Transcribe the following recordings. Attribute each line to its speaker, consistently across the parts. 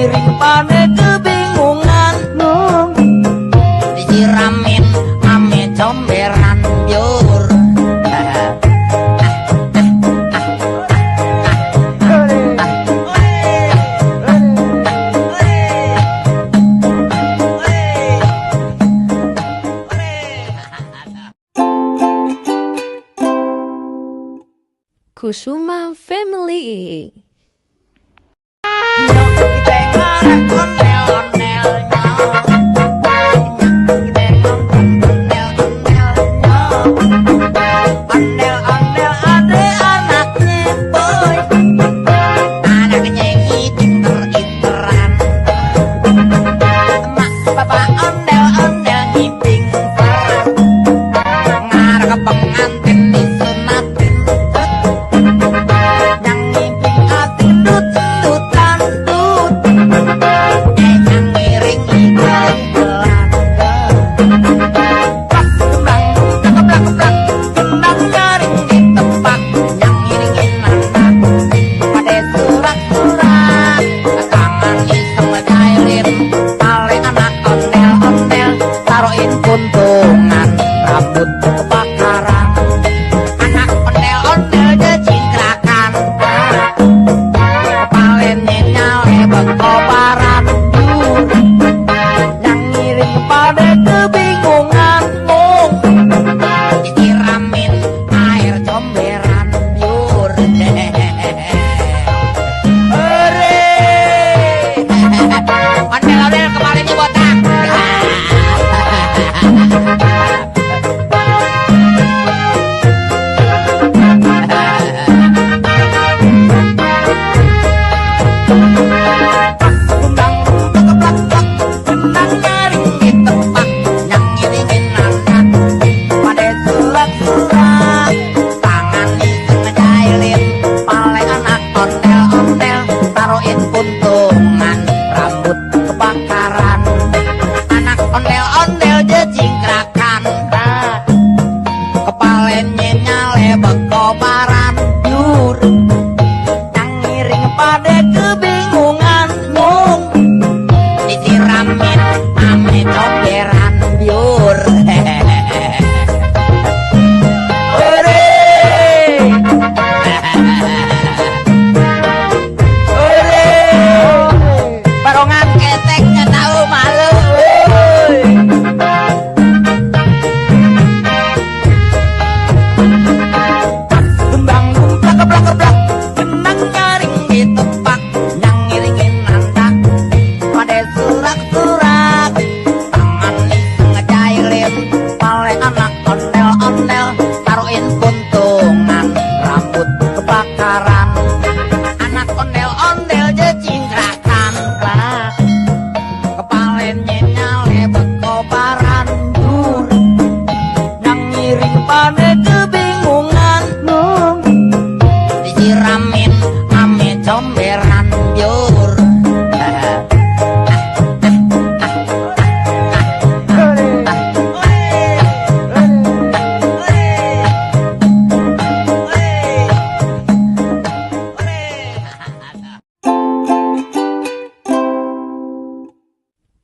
Speaker 1: ngiring pada kebingungan disiramin ame comberan biur.
Speaker 2: Kusuma Family.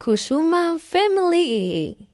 Speaker 2: Kusuma Family.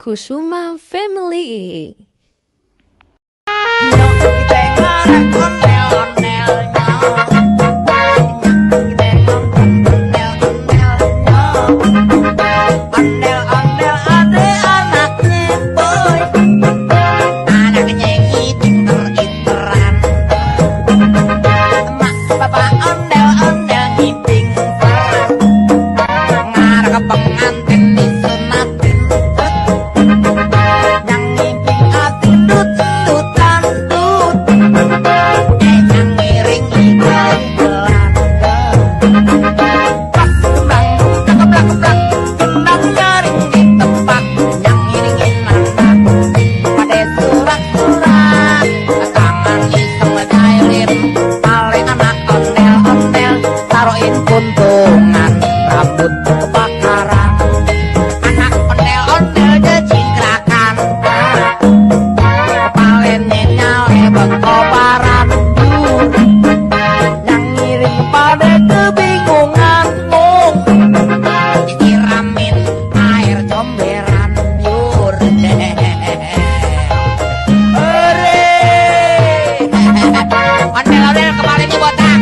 Speaker 2: Kusuma Family.
Speaker 1: Kuntungan rambut kebakaran, anak ondel-ondel jejingkrakan, kepalanya nyale berkobaran, yang ngiring pada kebingungan, disiramin air comberan biur. Ondel-ondel kepalanya botak.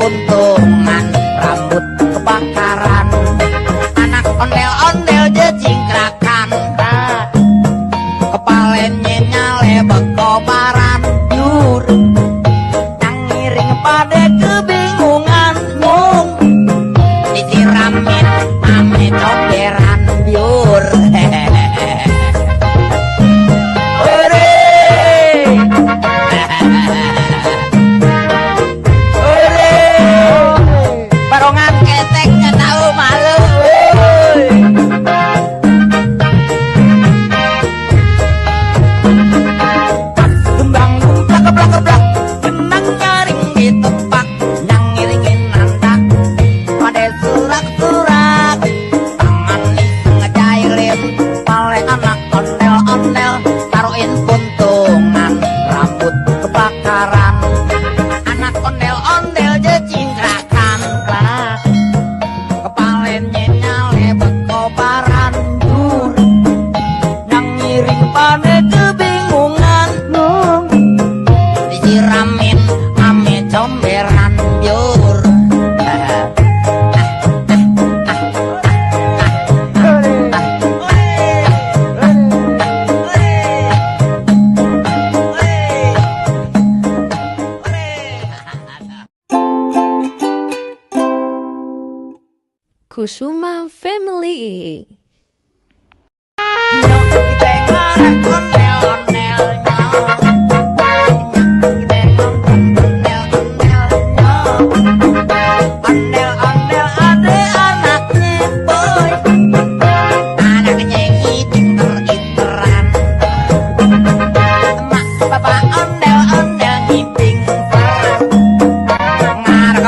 Speaker 1: Kuntungan rambut kebakaran, anak ondel-ondel jejingkrakan, kepalanya nyale berkobaran biur, yang ngiring pada kebingungan, disiramin ame comberan biur. Barongan keteknya tahu malu. Gembang geblak-geblak, benang nyaring ditepak, yang ngiringin nanda pada surak-surak, tangan iseng ngejailin pale anak ondel-ondel, taruhin kuntungan rambut kebakaran, anak ondel-ondel jejingkrakan, kepalanya nyale berkobaran dur, yang ngiring pada kebingungan, disiramin ame comberan biur.
Speaker 2: Kusuma Family.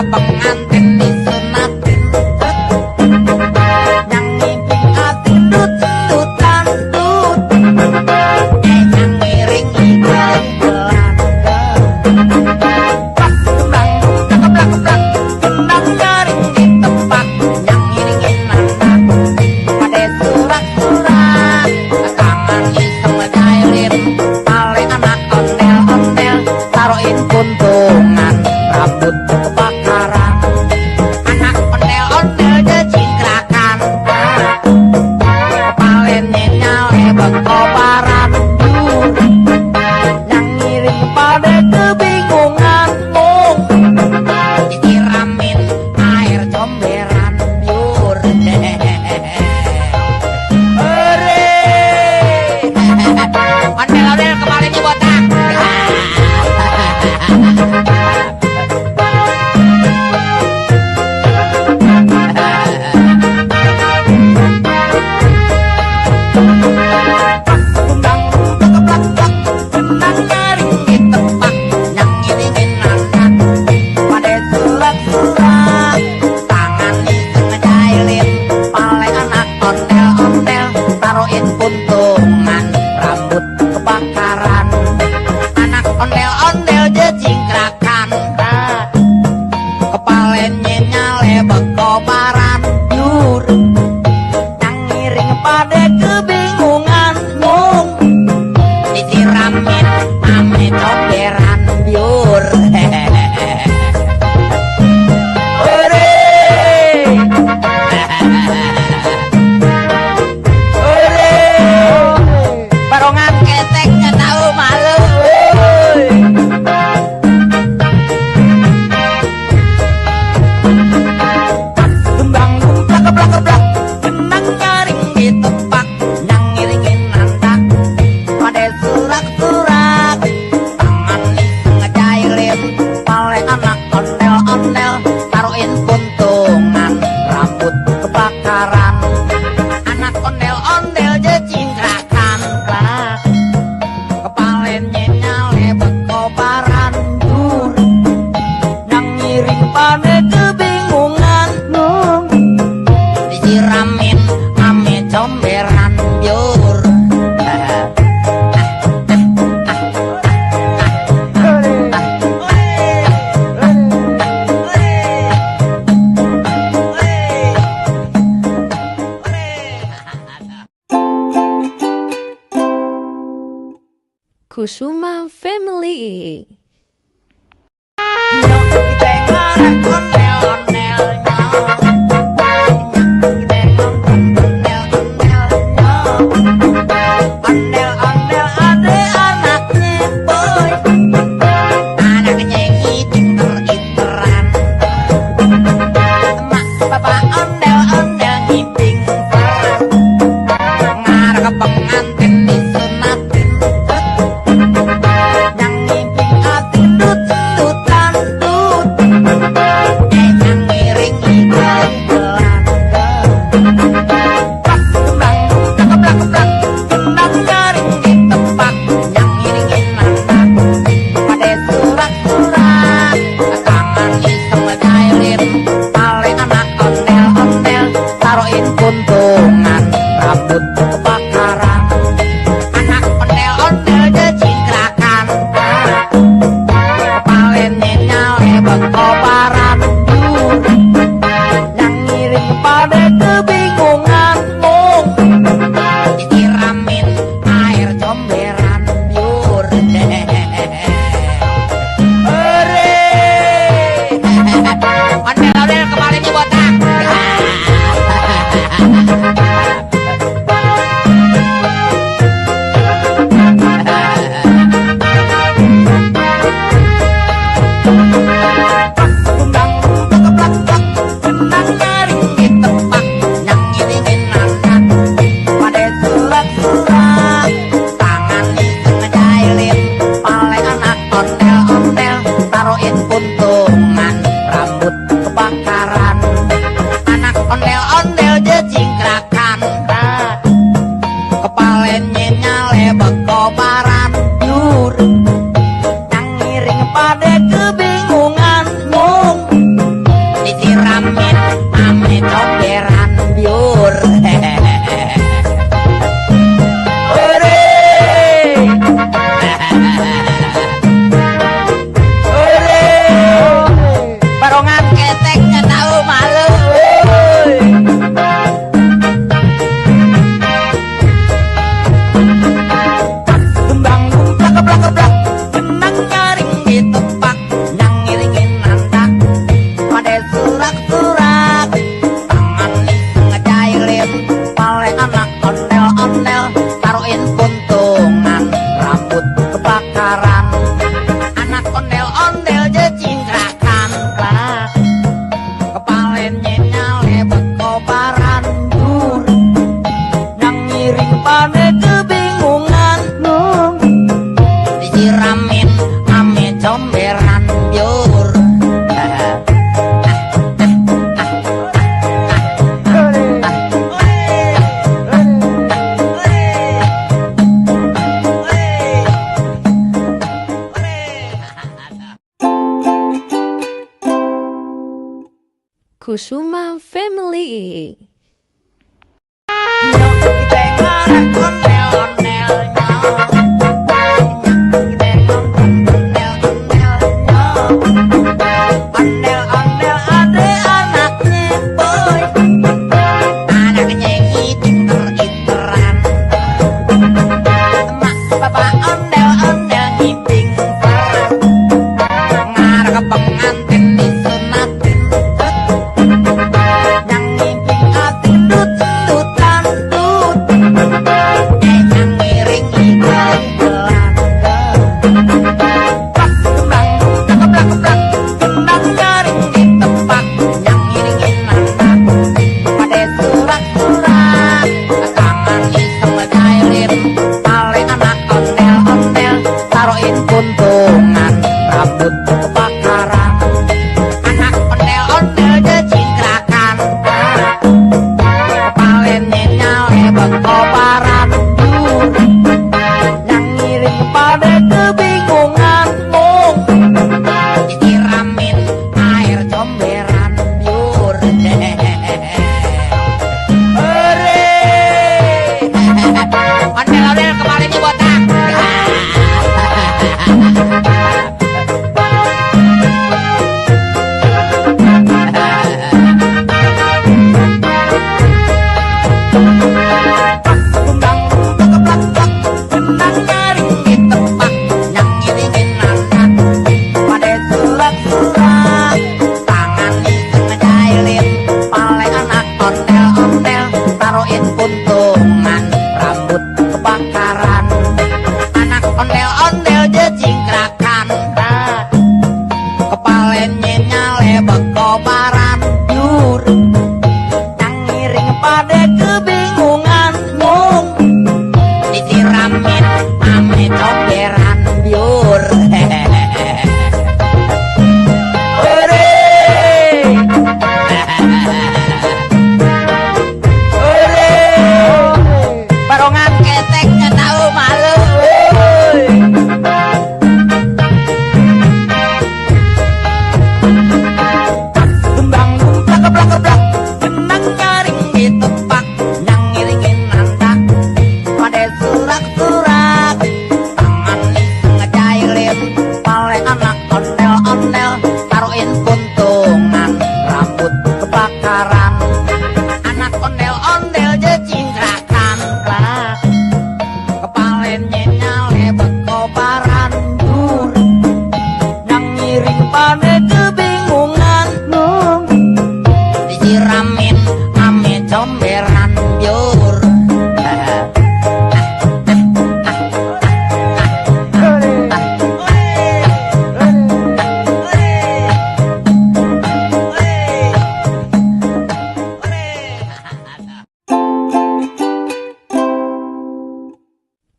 Speaker 1: Pengantin disunatin, yang ngiping hati dut-dutan dut, yang ngiring iklan belanda, pas kembang keblak-keblak, benang nyaring ditepak, yang ngiringin nanda pada surak-surak, tangan iseng ngejailin pale anak ondel-ondel, taruhin kuntungan rambut kebakaran, anak ondel-ondel jejingkrakan, kepalanya nyale berkobaran biur, yang ngiring pada kebingungan, disiramin air comberan biur. Ondel-ondel kepalanya botak. Gembang geblak-geblak, benang nyaring ditepak,
Speaker 2: Kusuma Family.
Speaker 1: Kuntungan rambut kebakaran, anak ondel-ondel jejingkrakan, kepalanya nyale berkobaran, yang ngiring pada kebingungan, disiramin air comberan biur. Ondel-ondel kepalanya botak. Kuntungan rambut kebakaran, anak ondel-ondel jejingkrakan, kepalanya nyale berkobaran biur, yang ngiring pada kebingungan, disiramin ame comberan biur. Barongan keteknya tahu malu. Gembang gumplak keblak keblak, benang nyaring ditepak, yang ngiringin nanda pada surak-surak, tangan iseng ngejailin pale anak ondel-ondel, taruhin kuntungan rambut kebakaran, anak ondel-ondel jejingkrakan, kepalanya nyale berkobaran biur, yang ngiring pada kebingungan, disiramin ame comberan biur.
Speaker 2: Kusuma Family. Kuntungan rambut kebakaran, anak ondel-ondel jejingkrakan, kepalanya nyale berkobaran biur, yang ngiring pada kebingungan, disiramin air comberan biur. Ondel-ondel kepalanya botak. Gembang keblak keblak, benang nyaring ditepak,
Speaker 1: pada kebingungan mung
Speaker 2: disiramin ame comberan biur. Barongan keteknya tahu malu.
Speaker 1: Kembang keblak keblak keblak benang nyaring di tempat yang ngiringin nanda pada surak-surak tangan ngejailin pale anak ondel-ondel taruhin puntungan rambut kebakaran anak ondel-ondel jecingkrakan lah kepalanya nyale bekobaran dur yang ngiring pada kebingungan
Speaker 2: Disiramin ame comberan biur.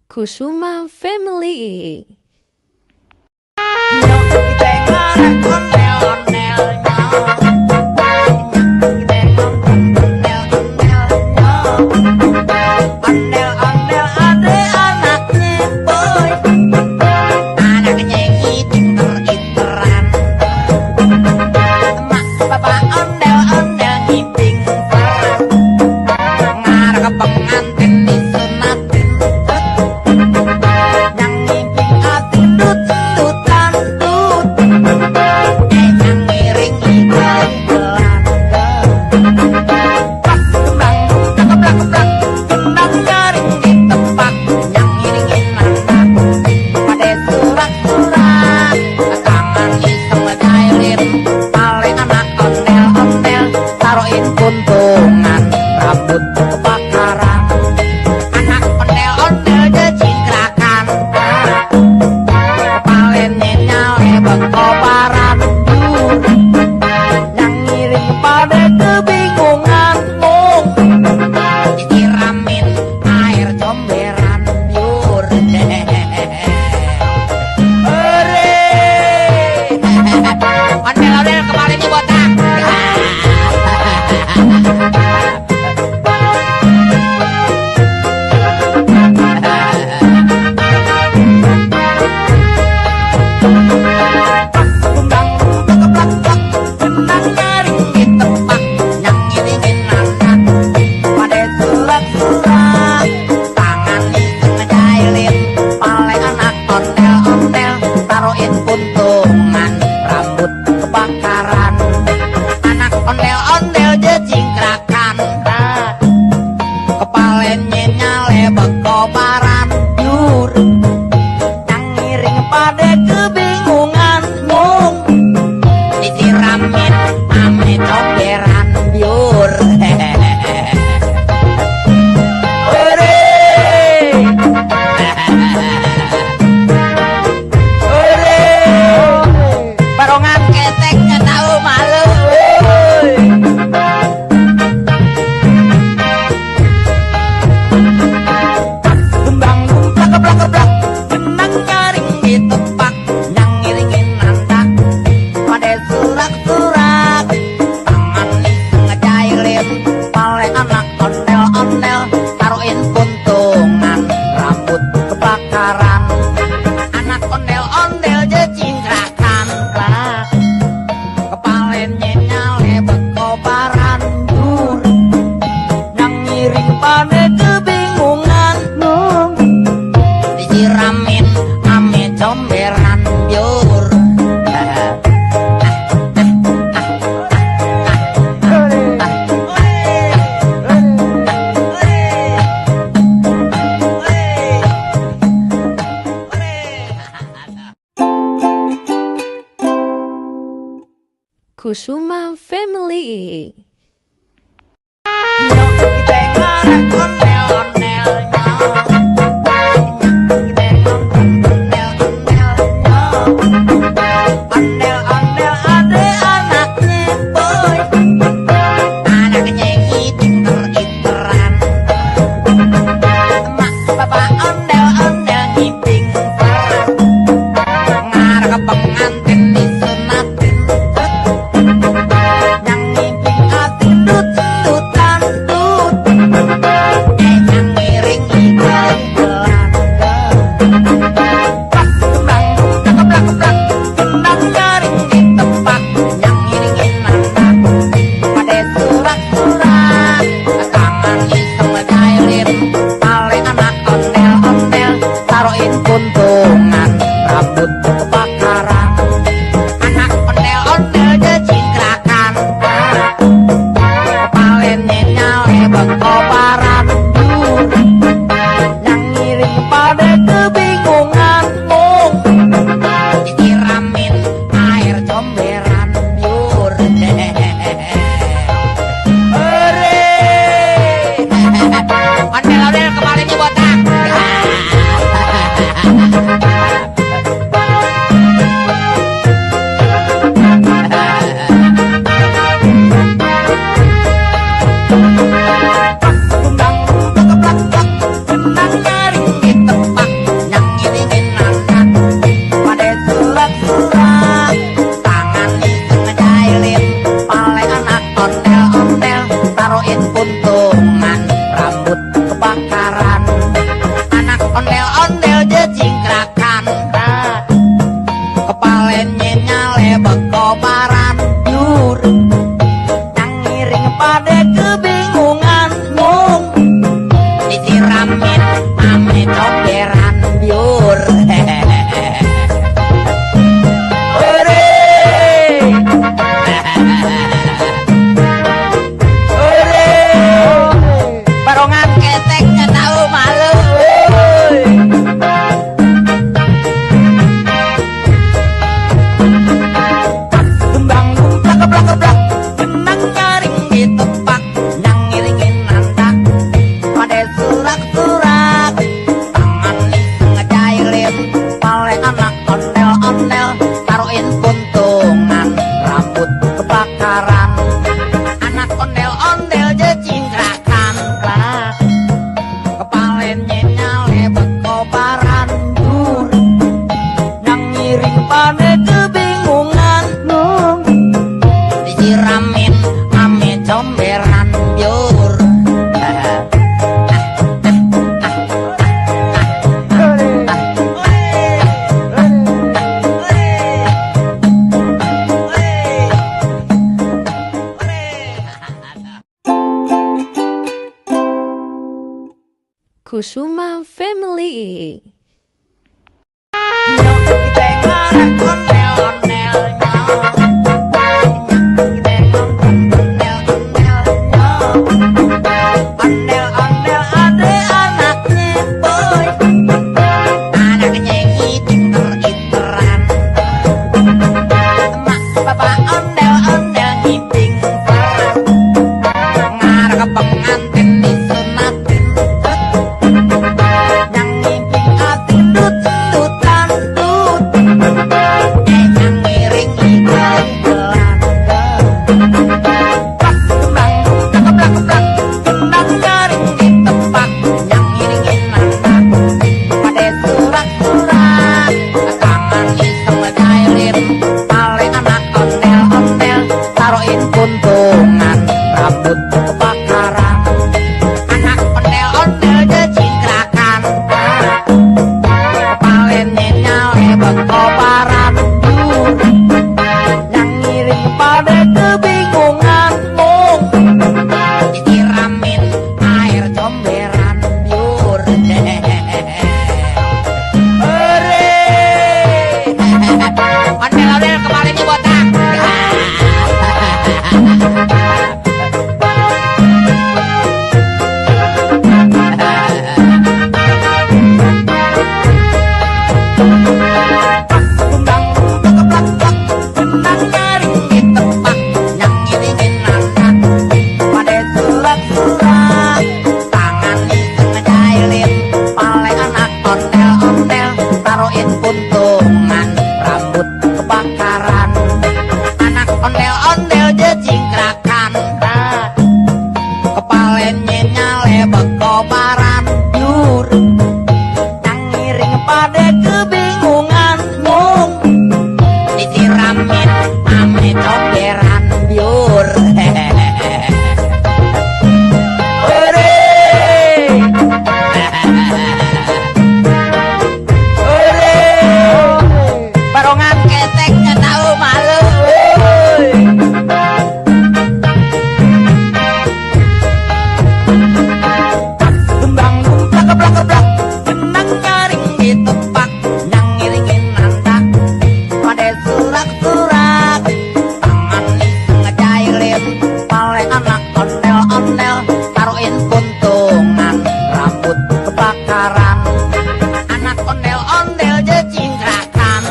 Speaker 3: Kusuma Family.
Speaker 1: Ondel-ondel ade anaknya boy
Speaker 2: Anaknya ngiter-iteran.
Speaker 1: emak bapak ondel-ondel ngiping perang
Speaker 2: Ngarep ke pengantin disunatin.
Speaker 1: yang ngiping atin dut-dutan dut
Speaker 2: Yang ngiring ikan
Speaker 1: belanda pas kembang keblak-keblak benang nyaring di tempat
Speaker 2: yang ngiringin anak
Speaker 1: pada surak-surak
Speaker 2: tangan iseng ngejailin
Speaker 1: pale anak ondel-ondel taruhin puntungan rambut kebakaran
Speaker 2: anak ondel-ondel jecingkrakan.
Speaker 1: kepalanya nyale bekobaran dur yang ngiring pada kebingungan mung
Speaker 2: Disiramin air comberan biur. Ondel-ondel kemarin botak.
Speaker 1: kembang keblak-keblak benang nyaring di tempat
Speaker 2: Yang ngiringin anak
Speaker 1: pada surak-surak
Speaker 2: tangan iseng ngejailin
Speaker 1: pale anak ondel-ondel taruhin puntungan rambut kebakaran
Speaker 2: anak ondel-ondel jecingkrakan.
Speaker 1: kepalanya nyale bekobaran dur yang ngiring pada kebingungan mung
Speaker 2: Disiramin ame comberan biur. Barongan keteknya tahu malu.
Speaker 1: kembang keblak keblak benang nyaring di tempat yang ngiringin nanda pada surak-surak
Speaker 2: Tangan iseng ngejailin
Speaker 1: pale anak ondel-ondel taruhin puntungan rambut kebakaran
Speaker 2: anak ondel-ondel jecingkrakan.
Speaker 1: lah kepalanya nyale bekobaran dur yang ngiring pada kebingungan
Speaker 2: Disiramin ame comberan biur.
Speaker 3: Kusuma Family.
Speaker 1: Ondel-ondel ade anaknya boy
Speaker 2: Anaknya ngiter-iteran.
Speaker 3: Kusuma Family.
Speaker 2: Kuntungan rambut kebakaran, anak ondel-ondel jejingkrakan, kepalanya nyale berkobaran, yang ngiring pada kebingungan, disiramin air comberan biur. Ondel-ondel kepalanya botak. Kuntungan rambut kebakaran, anak ondel-ondel jejingkrakan, kepalanya nyale berkobaran, yang ngiring pada kebingungan, disiramin ame comberan biur. Barongan keteknya tahu malu. Gembang geblak-geblak, benang nyaring ditepak, yang ngiringin nanda pada surak-surak, tangan iseng ngejailin pale anak ondel-ondel, taruhin kuntungan rambut kebakaran, anak ondel-ondel jejingkrakan,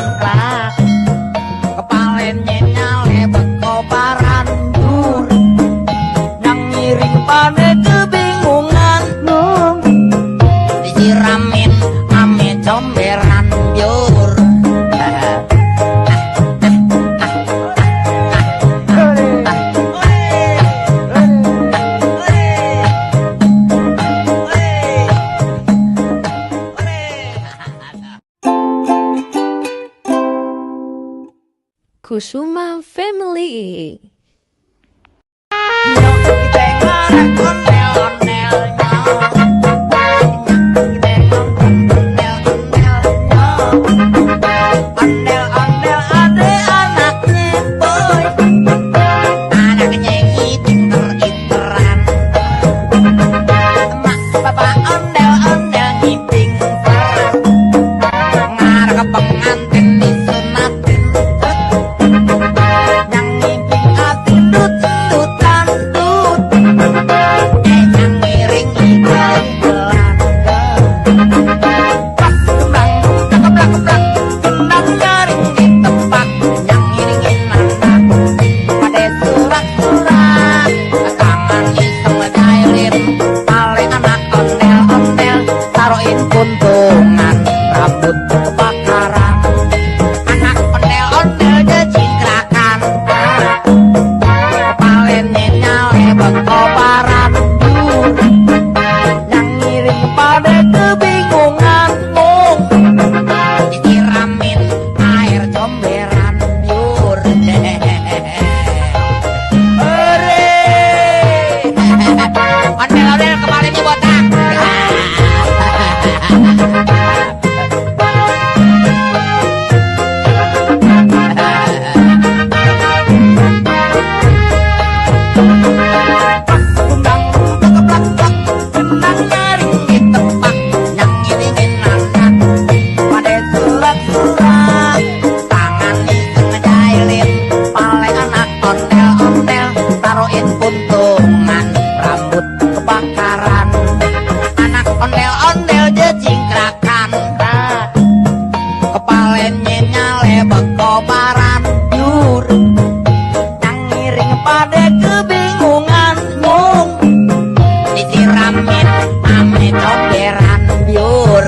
Speaker 2: kepalanya nyale berkobaran, yang ngiring pada kebingungan, disiramin ame comberan biur.
Speaker 3: Kusuma Family.
Speaker 2: kebakaran. Anak ondel-ondel jejingkrakan, kepalanya nyale bekobaran. Yur, yang ngiring pada kebingungan, mung disiramin ame comberan. Yur,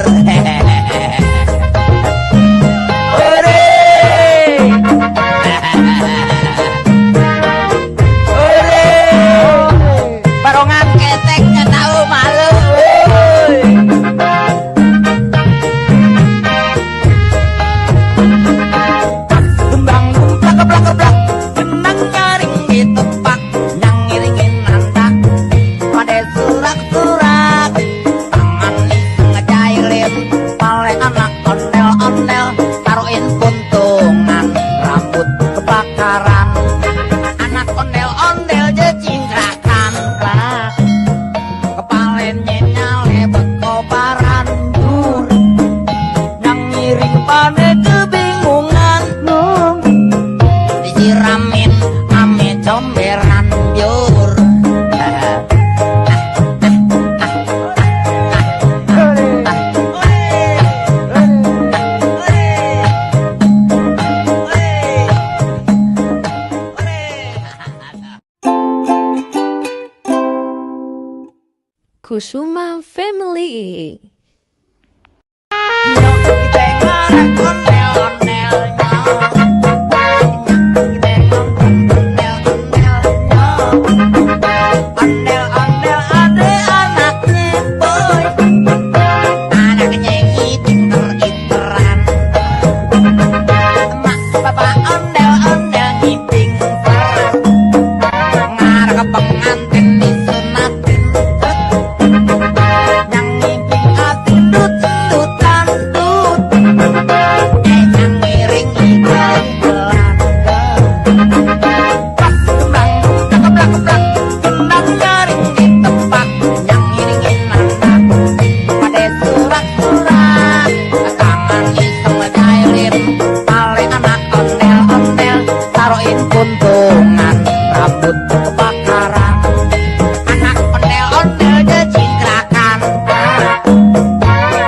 Speaker 2: barongan ketek nggak tahu malu. Gembang gumplak keblak keblak, genang nyaring di tepak, yang ngiringin nanda pada surak-surak. Tangan iseng ngejailin, pale anak ondel-ondel, taruhin puntungan, rambut kebakaran. Anak ondel-ondel jejingkrakan, kepalanya nyale bekobaran. Dur, yang ngiring pada kebingungan, disiramin ame comberan. Yur,
Speaker 3: Kusuma Family.
Speaker 2: ondel-ondel ada anaknya boy, anaknya ngiter-iteran. Emak bapak ondel-ondel ngiping sarang, ngarep ke pengantin disunatin. Yang ngiping asin dut-dutan dut, yang ngiring iklan-iklan. Kembang keblak-keblak, gendang nyaring di tempat, yang ngiringin anak pada surak-surak. Tangan iseng ngejailin, pale anak ondel-ondel, taruhin puntungan, rambut kebakaran. Anak ondel-ondel jejingkrakan,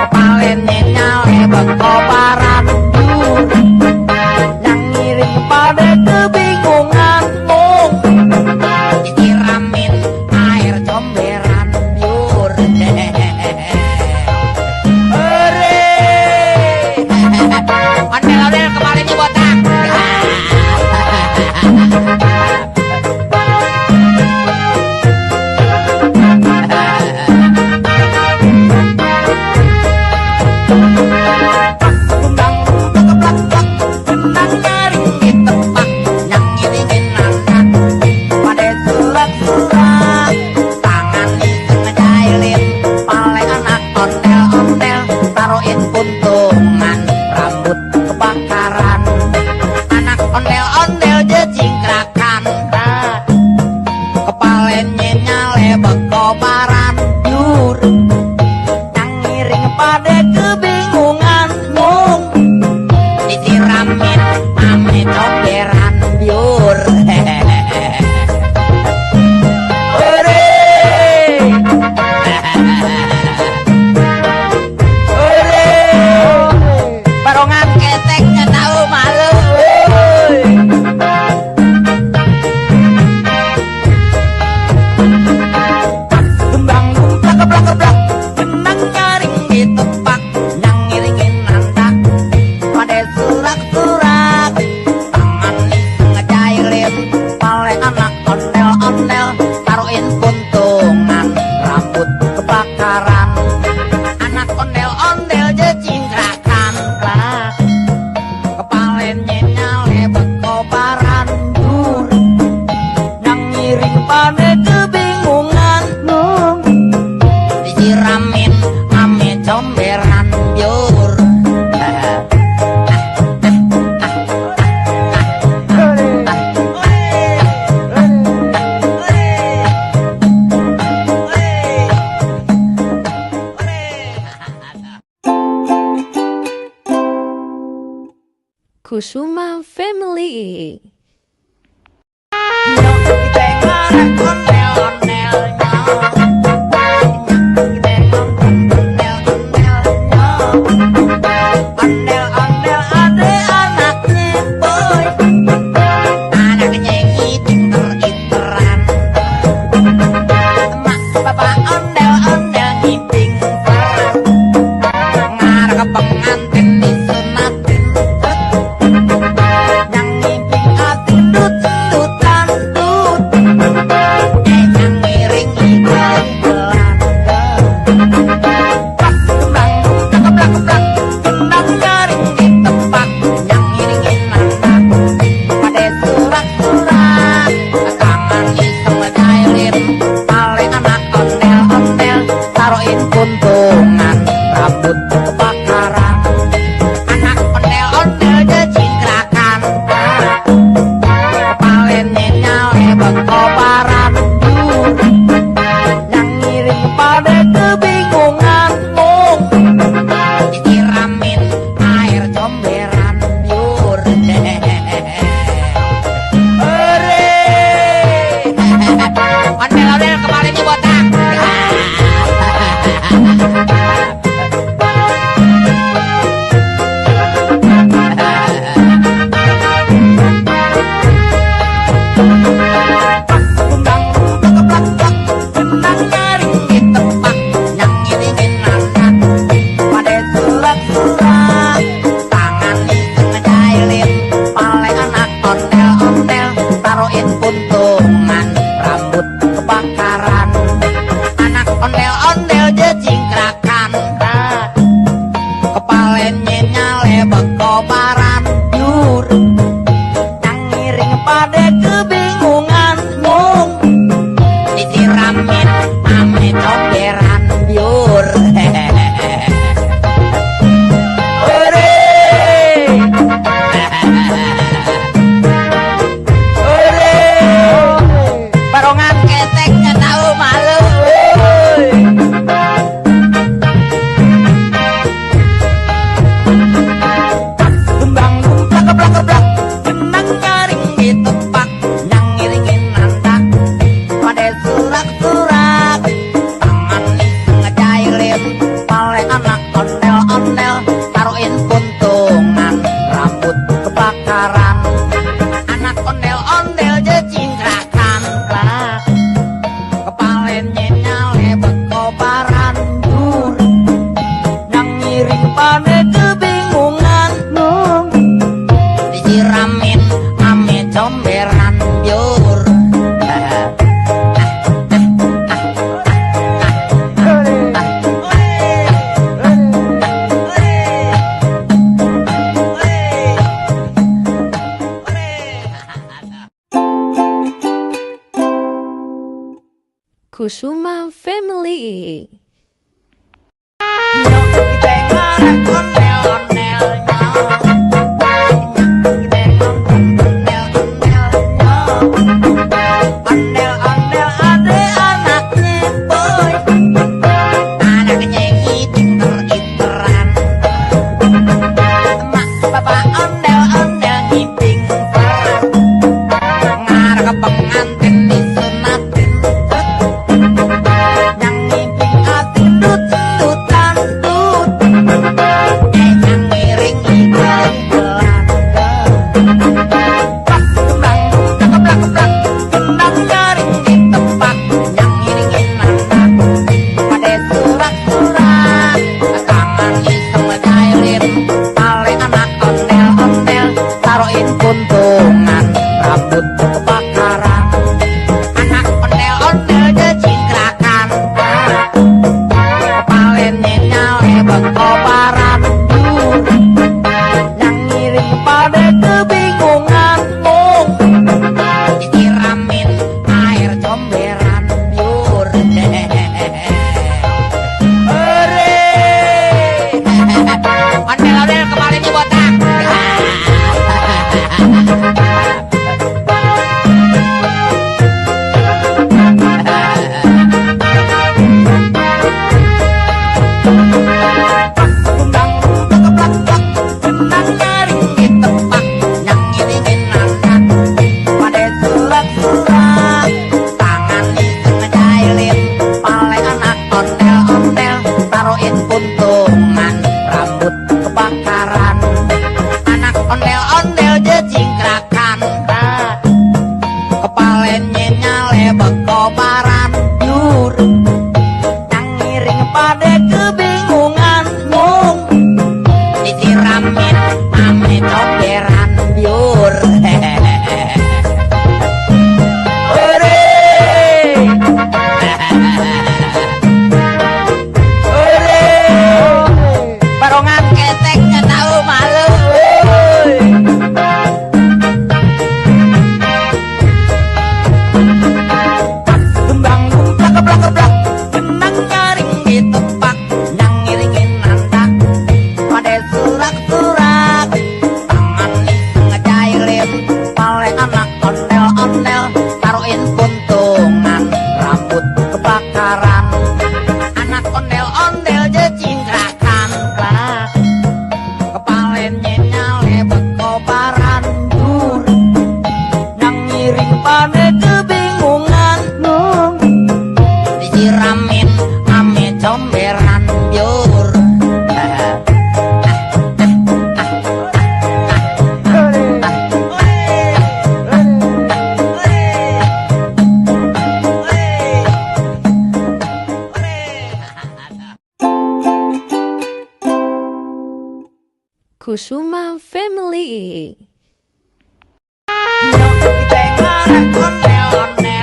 Speaker 2: kepalanya nyale bekobaran. Yur, yang ngiring pada kebingungan, mung disiramin air comberan. Yur, ondel-ondel kepalanya botak. Gembang keblak-keblak, gendang nyaring di tempat, yang ngiringin anak pada surak-surak. Tangan iseng ngejailin, pale anak ondel-ondel, taruhin puntungan, rambut kebakaran. Anak ondel-ondel jejingkrakan, kepalanya nyale bekobaran. Yur, yang ngiring pada kebingungan, mung disiramin ame comberan. Yur, barongan ketek nggak tahu malu. Gembang gumplak keblak keblak, genang nyaring di tempat, yang ngiringin nanda pada surak-surak. Tangan iseng ngejailin, pale anak ondel-ondel, taruhin puntungan, rambut kebakaran. Anak ondel-ondel jejingkrakan, kepalanya nyale bekobaran. Dur, yang ngiring pada kebingungan, disiramin ame comberan. Yur,
Speaker 3: Kusuma Family.
Speaker 2: ondel-ondelnya ondel-ondel jejingkrakan kepalennya nyale beko paran jur yang ngiring pada kebingungan mung disiramin ame comberan biur barongan keteknya tahu malu gembang gumplak keblak keblak genang nyaring ditepak yang ngiringin nanda pada surak-surak tangan iseng ngejailin pale anak ondel-ondel taruhin puntungan rambut kebakaran anak ondel-ondel jejingkrakan kepalennya nyale beko paran jur yang ngiring pada kebingungan disiramin ame comberan biur
Speaker 3: Kusuma Family.
Speaker 2: Ondel-ondel ada anaknya boy anaknya ngiter-ngiteran emak bapak ondel-ondel ngiping par ngarep ke pengantin disunatin yang ngiping atin dut-dutan dut yang ngiring ikan belanda pas kembang keblak-keblak gendang nyaring ditepak yang ngiringin nanda pada surak-surak tangan iseng ngejailin pale anak ondel-ondel taruhin puntungan rambut kebakaran anak ondel-ondel jejingkrakan kepalennya nyale beko paran jur yang ngiring pada kebingungan mung disiramin air comberan biur ondel-ondel kemarinnya botak kembang keblak-keblak genang nyaring ditepak yang ngiringin nanda pada surak-surak tangan iseng ngejailin pale anak ondel-ondel taruhin puntungan rambut kebakaran anak ondel-ondel jejingkrakan kepalennya nyale beko paran jur yang ngiring pada kebingungan mung disiramin ame comberan biur barongan keteknya tahu malu gembang gumplak keblak keblak genang nyaring ditepak yang ngiringin nanda pada surak-surak tangan iseng ngejailin pale anak ondel-ondel taruhin puntungan rambut kebakaran anak ondel-ondel jejingkrakan kepalennya nyale beko paran jur yang ngiring pada kebingungan disiramin ame comberan biur
Speaker 3: Kusuma Family.
Speaker 2: Ondel-ondel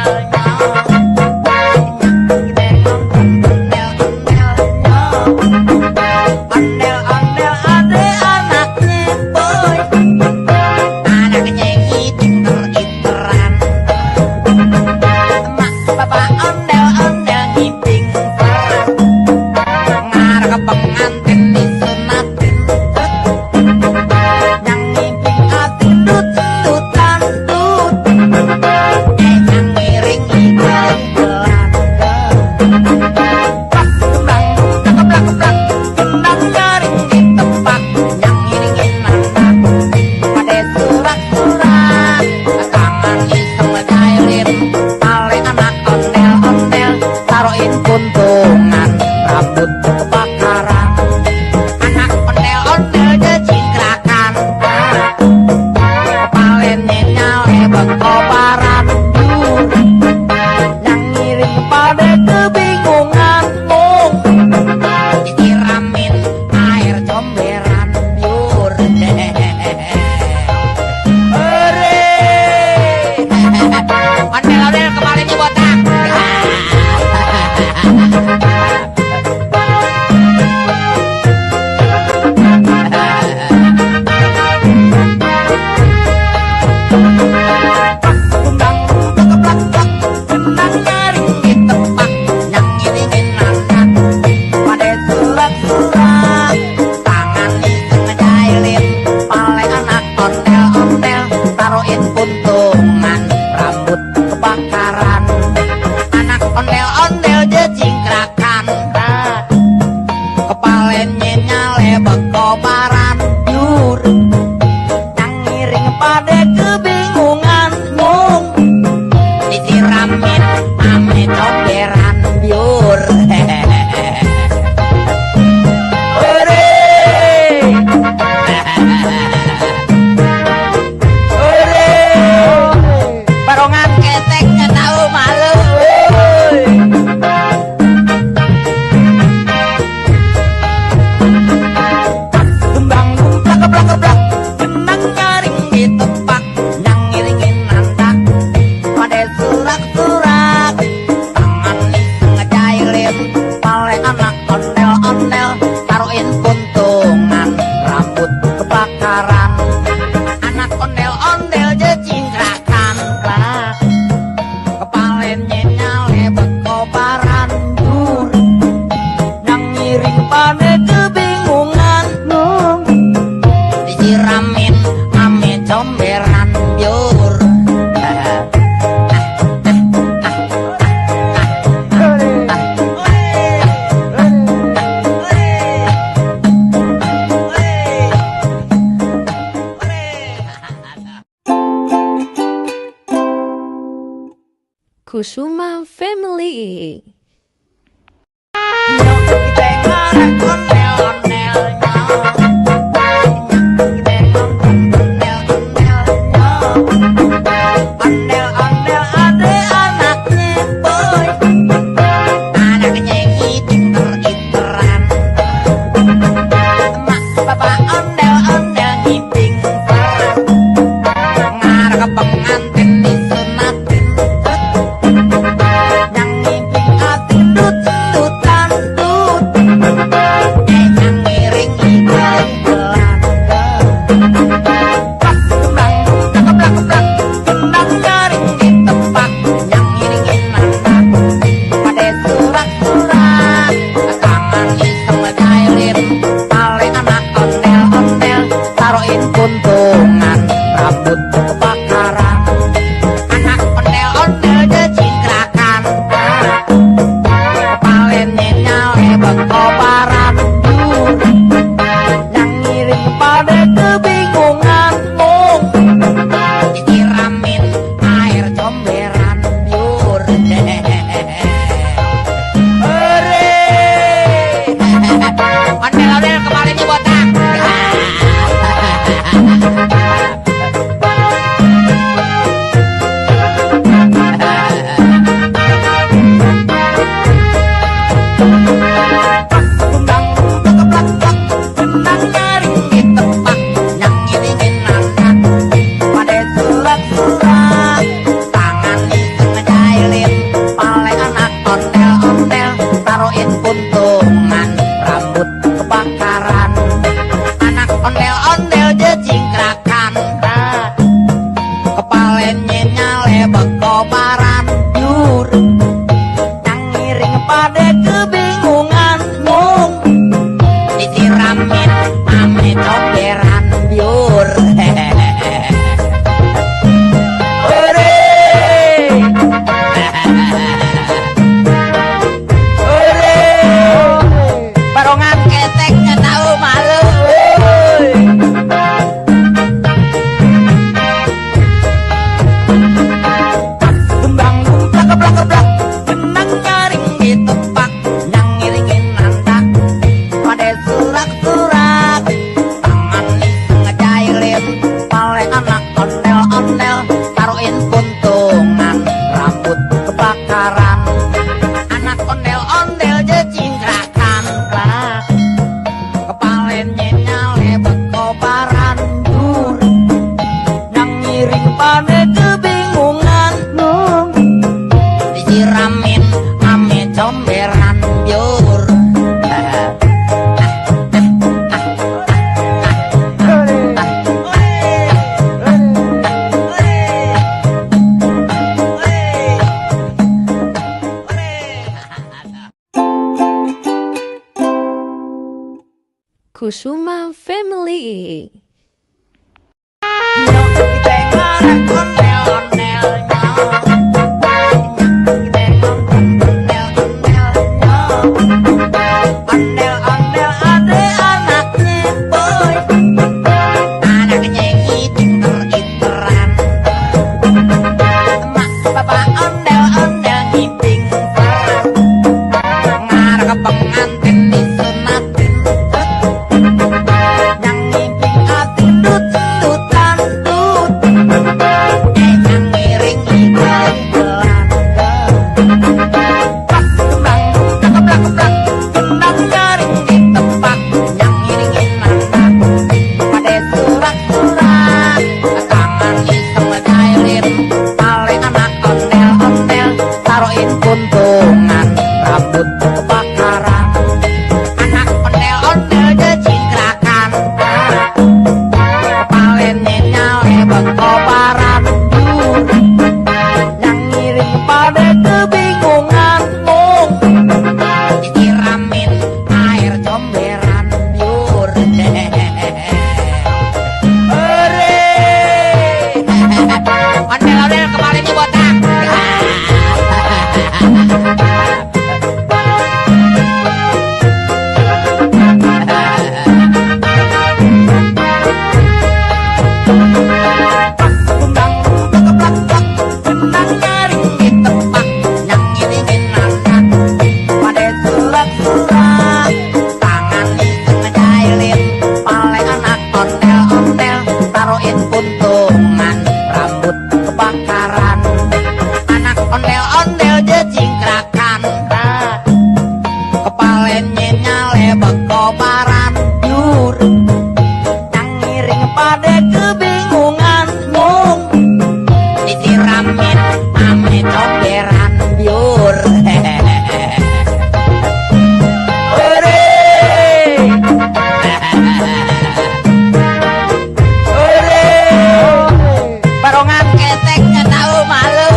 Speaker 3: Kusuma Family.
Speaker 2: Kuntungan rambut kebakaran, anak ondel-ondel jejingkrakan, kepalennya nyale berkobaran, yang ngiring pada kebingungan, disiramin air comberan biur. Ondel-ondel kepalennya botak. Kuntungan rambut kebakaran, anak ondel-ondel jejingkrakan, kepalennya nyale berkobaran jur, yang ngiring pada kebingungan, disiramin ame comberan biur. Barongan keteknya tahu malu. Gembang geblak-geblak, benang nyaring ditepak, yang ngiringin nanda pada surak-surak, tangan iseng ngejailin, pale anak ondel-ondel, taruhin kuntungan rambut kebakaran, anak ondel-ondel jejingkrakan, kepalennya nyale berkobaran jur, yang ngiring pada kebingungan, disiramin ame comberan biur.
Speaker 3: Kusuma Family.
Speaker 2: Pengantin disunatin, yang ngiping hati dut-dutan, yang nyale beko paranjur nang ngiring pada kebingungan mung disiramin ame comberan biur barongan ketek nggak tahu malu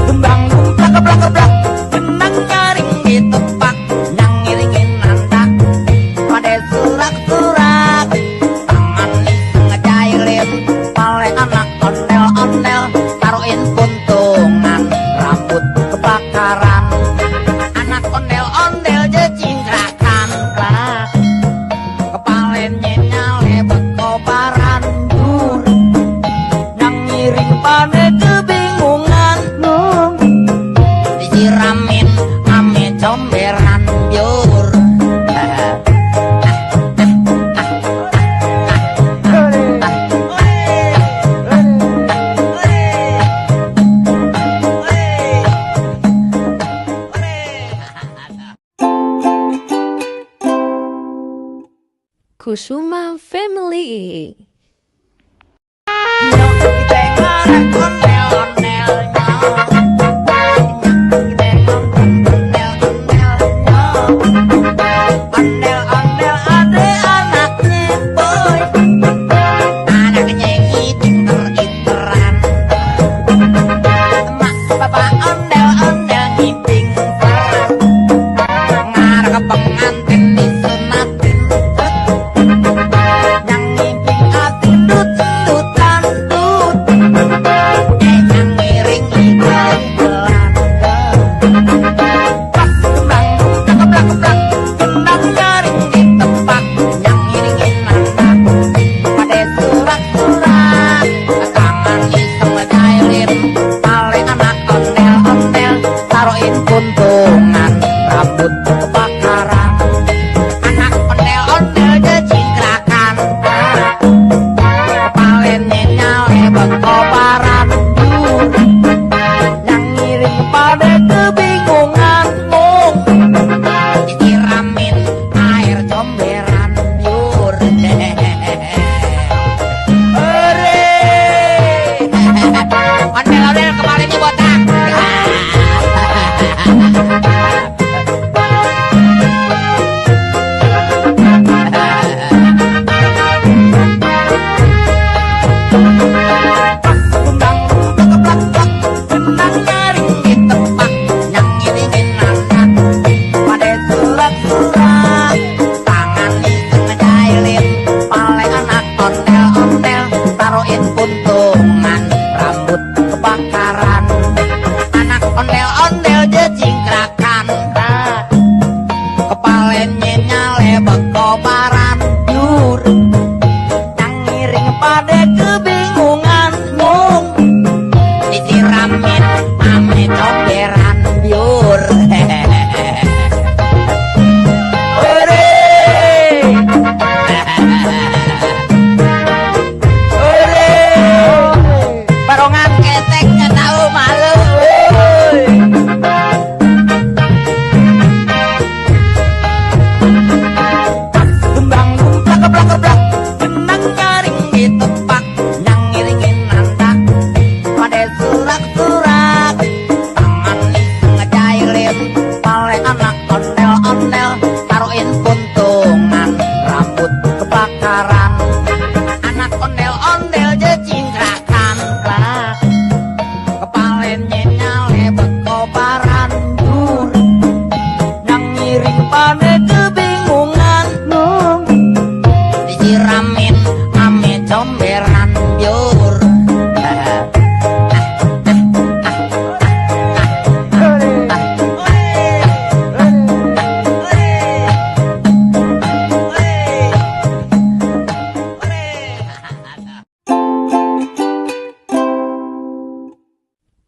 Speaker 2: gembang geblak geblak genang nyaring di tempat yang ngiringin nanda pada surak-surak tangan iseng ngejailin pale anak ondel-ondel taruhin puntungan rambut kebakaran anak ondel-ondel jecingkrakan lah kepalanya nyale beko paranjur yang ngiring pada kebingungan nung disiramin ame comberan biur
Speaker 3: Kusuma Family. Puntungan rambut kebakaran anak ondel-ondel jecingkrakan kepalanya nyale beko paranjur yang ngiring pada kebingungan mung disiramin air comberan biur ondel-ondel kepalanya botak puntungan rambut kebakaran anak ondel-ondel jecingkrakan kepalanya nyale beko paranjur yang ngiring pada kebingungan mung disiramin ame comberan biur barongan ketek nggak tahu malu gembang geblak geblak genang nyaring di tempat yang ngiringin nanda pada surak-surak tangan iseng ngejailin pale anak ondel-ondel taruhin puntungan rambut kebakaran anak ondel-ondel jecingkrakan lah kepalanya nyale beko paranjur yang ngiring pada kebingungan nung disiramin ame comberan biur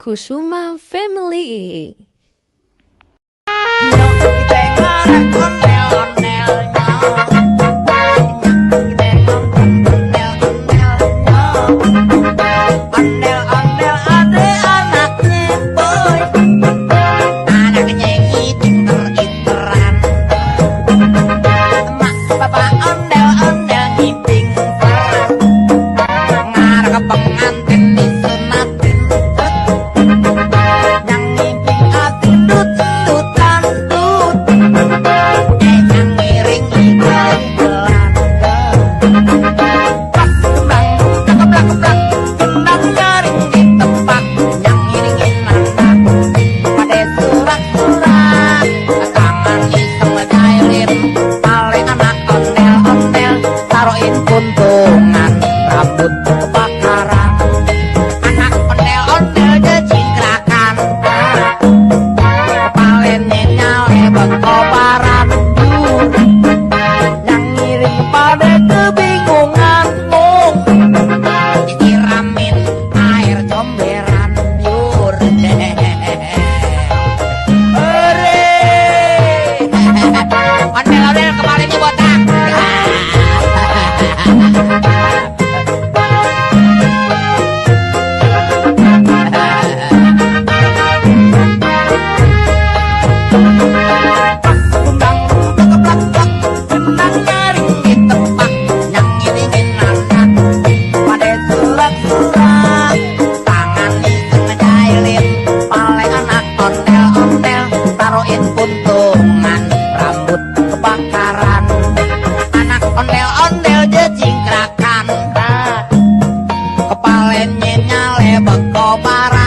Speaker 3: Kusuma Family.
Speaker 2: Ondel-ondel ade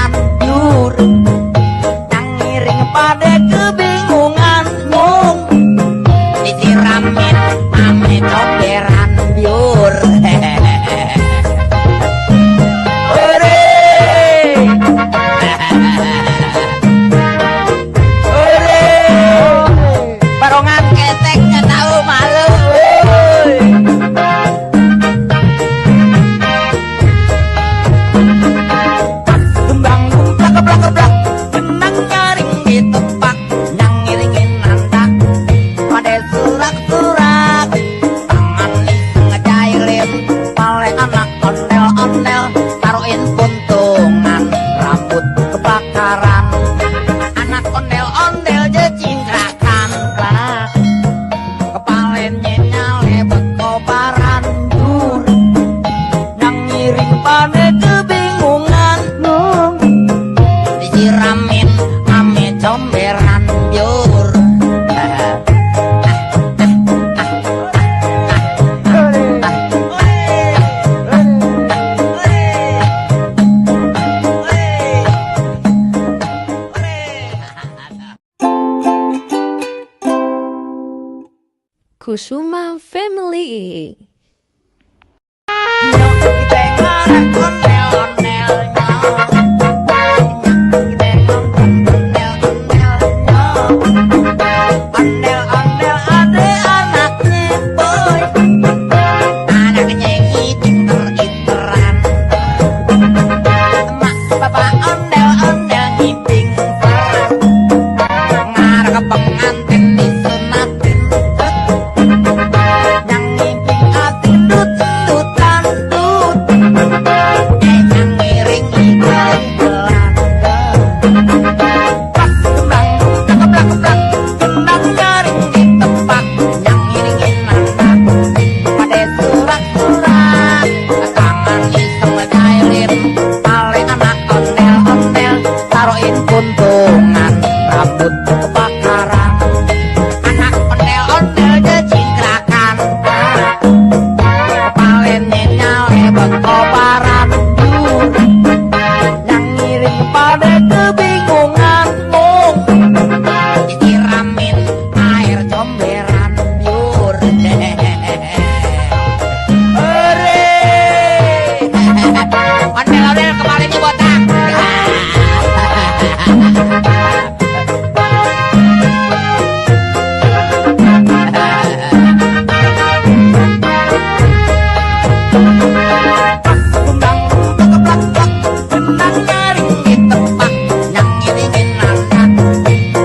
Speaker 2: kebakaran biur yang ngiring pada kebingungan mung disiramin ame comberan biur. Barongan keteknya tahu malu. Gembang gumplak keblak keblak, benang nyaring ditepak, yang ngiringin nanda pada surak-surak. Tangan iseng ngejailin, pale anak ondel-ondel, taruhin puntungan, rambut kebakaran. Anak ondel-ondel jecingkrakan kelak, kepalanya nyale bekobaran dur, yang ngiring pada kebingungan mung disiramin ame comberan biur.
Speaker 3: Kusuma Family.
Speaker 2: Pengantin disunatin yang ngibing ati dut-dutan dut, yang ngiring iklan belanda. Pas kembang keblak-keblak, benang nyaring ditepak, yang ngiringin nanda pada surak-surak. Tangan iseng ngejailin, pale anak ondel-ondel, taruhin puntungan, rambut kebakaran. Anak ondel-ondel jecingkrakan, kepalanya nyale bekobaran biur, yang ngiring pada kebingungan mung disiramin air comberan biur. Ondel-ondel kepalanya botak. Gembang keblak keblak, benang nyaring ditepak, yang ngiringin nanda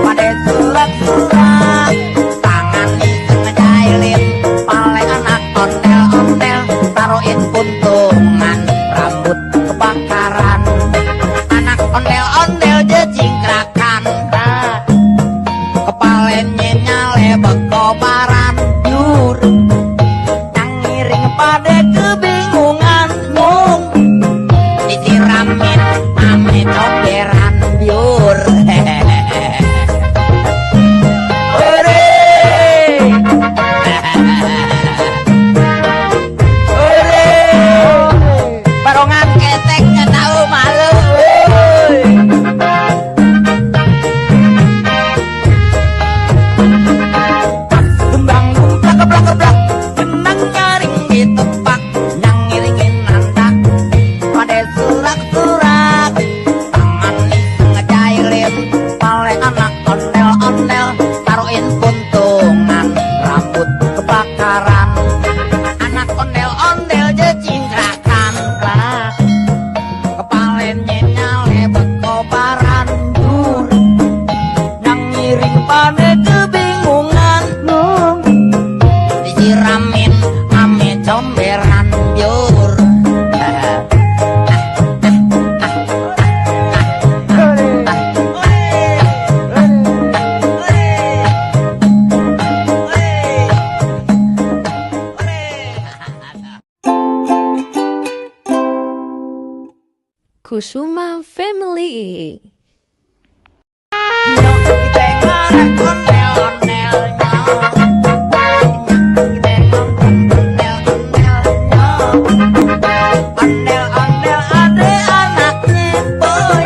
Speaker 2: pada surak-surak. Tangan iseng ngejailin, pale anak ondel-ondel, taruhin puntungan, rambut kebakaran. Anak ondel-ondel jecingkrakan, kepalanya nyale bekobaran biur, yang ngiring pada kebingungan mung disiramin ame comberan biur. Barongan keteknya tahu malu. Gembang gumplak keblak keblak, benang nyaring ditepak, yang ngiringin nanda pada surak-surak. Tangan iseng ngejailin, pale anak ondel-ondel, taruhin puntungan, rambut kebakaran. Anak ondel-ondel jecingkrakan kelak, kepalanya nyale bekobaran dur, yang ngiring pada kebingungan mung disiramin ame comberan biur.
Speaker 3: Kusuma Family.
Speaker 2: Ondel-ondel ade anaknya boy,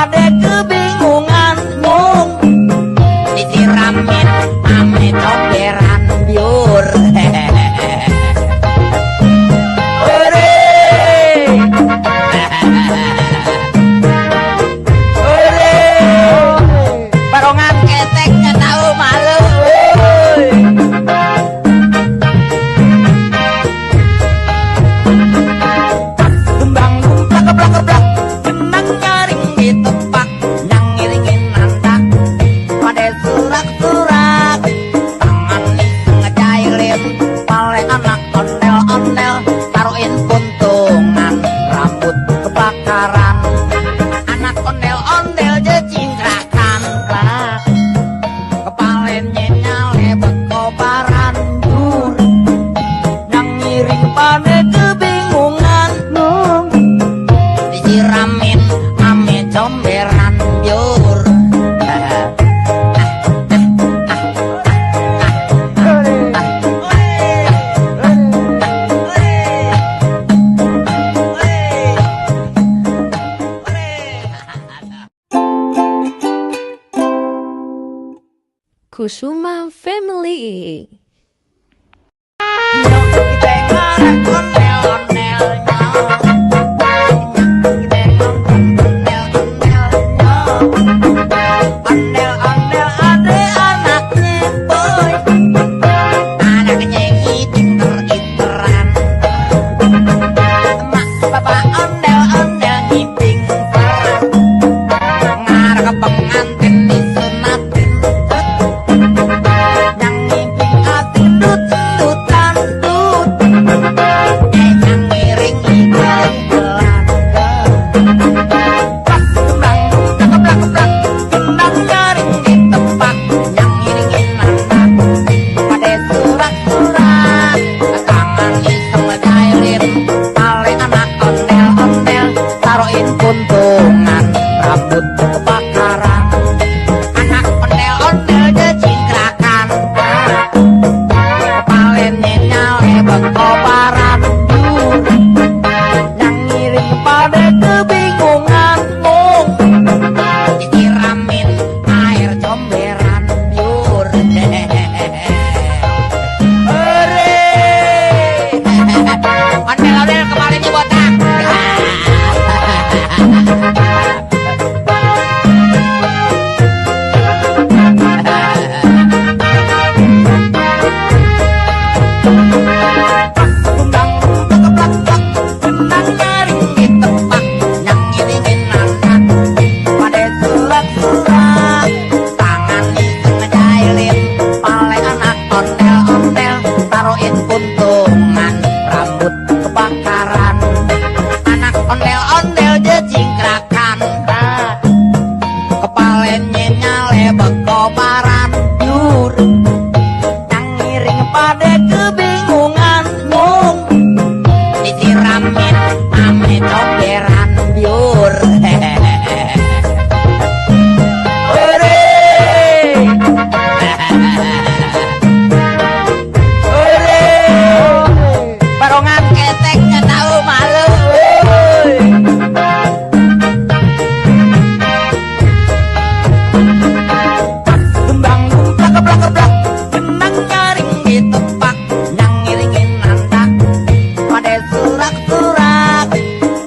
Speaker 2: pada kebingungan mung disiramin ame comberan biur. Barongan keteknya tahu malu. Gembang gumplak geblak geblak, genang nyaring ditepak, yang ngiringin nanda pada surak-surak. Tangan iseng ngejailin, pale anak ondel-ondel, taruhin puntungan, rambut kebakaran. Anak ondel-ondel jecingkrakan, klak. Kepalanya nyale berkobaran dur, yang ngiring pada kebingungan nung disiramin ame comberan biur.
Speaker 3: Kusuma Family.
Speaker 2: Ondel-ondel ade anaknya boy, anaknya ngiter-iteran. Emak bapak ondel-ondel ngiping sarang, ngarep ke pengantin disunatin. Yang ngiping atin dut-dutan dut, yang miring ikel-ikelan. Plak gembang gumplak geblak geblak, gendang nyaring ditepak, yang ngiringin nanda pada surak-surak. Tangan iseng ngejailin, pale anak ondel-ondel, taruhin puntungan, rambut kebakaran. Anak ondel-ondel jecingkrakan, kepalanya nyale berkobaran dur, yang ngiring pada kebingungan mung disiramin air comberan biur. Hore, ondel-ondel kepalanya botak. Gembang gumplak geblak geblak, genang nyaring ditepak, yang ngiringin nanda pada surak-surak. Tangan iseng ngejailin, pale anak ondel-ondel, taruhin puntungan, rambut kebakaran. Anak ondel-ondel jecingkrakan, kepalanya nyale berkobaran dur, yang ngiring pada kebingungan mung disiramin ame comberan biur. Hore, hore, barongan keteknya tahu malu. Gembang gumplak geblak geblak, genang nyaring ditepak, yang ngiringin nanda pada surak-surak.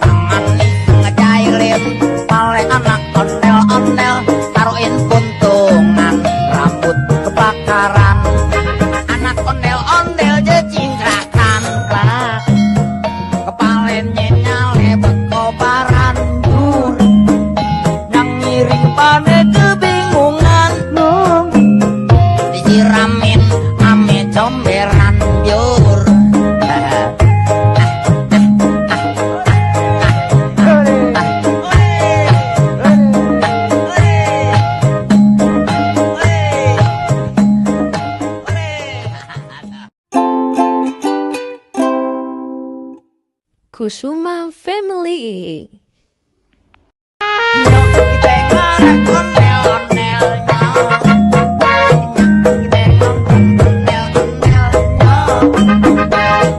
Speaker 2: Tangan iseng ngejailin, pale anak ondel-ondel, taruhin puntungan, rambut kebakaran. Anak ondel-ondel jecingkrakan, klak. Kepalanya nyale berkobaran dur, yang ngiring pada kebingungan nung disiramin ame comberan biur.
Speaker 3: Kusuma Family.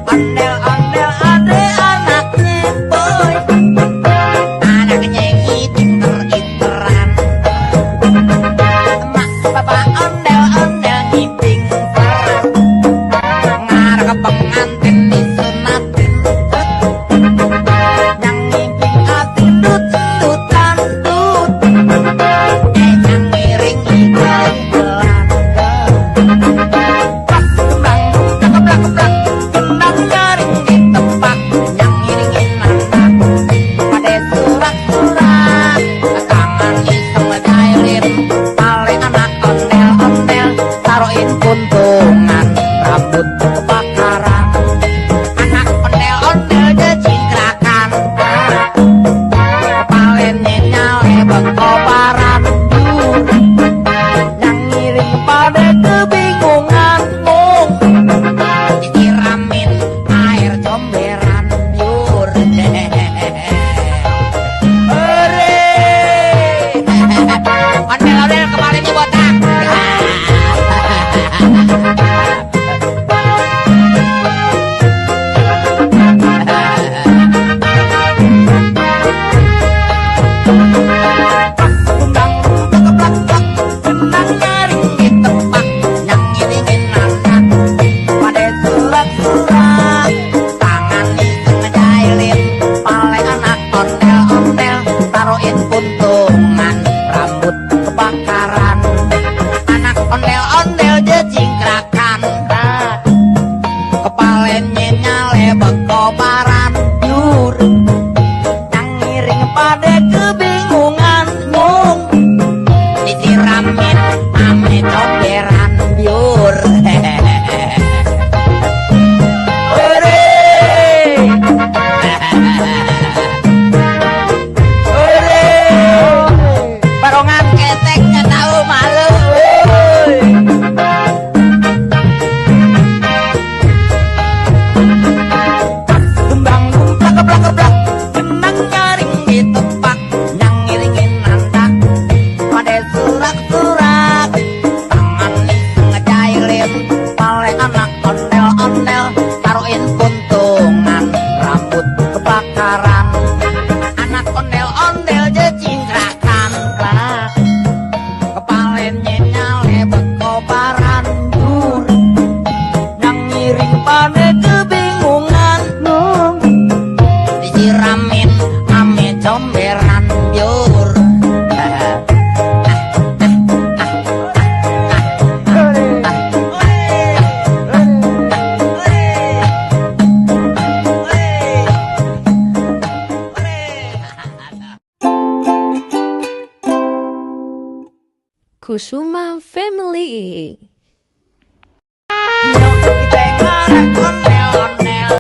Speaker 2: Ondel-ondel ade anaknya boy, anaknya ngiter-iteran. kebingungan mung disiramin ame comberan biur. Barongan keteknya tahu malu. Gembang gumplak keblak keblak, benang nyaring di tepak, yang ngiringin nanda pada surak-surak. Tangan nih ngejailin, pale anak ondel-ondel, taruhin puntungan, rambut kebakaran. Anak ondel-ondel jecingkrakan kelak, kepalanya nyale berkobaran dur, yang ngiring pada kebingungan mung disiramin ame comberan biur.
Speaker 3: Kusuma Family.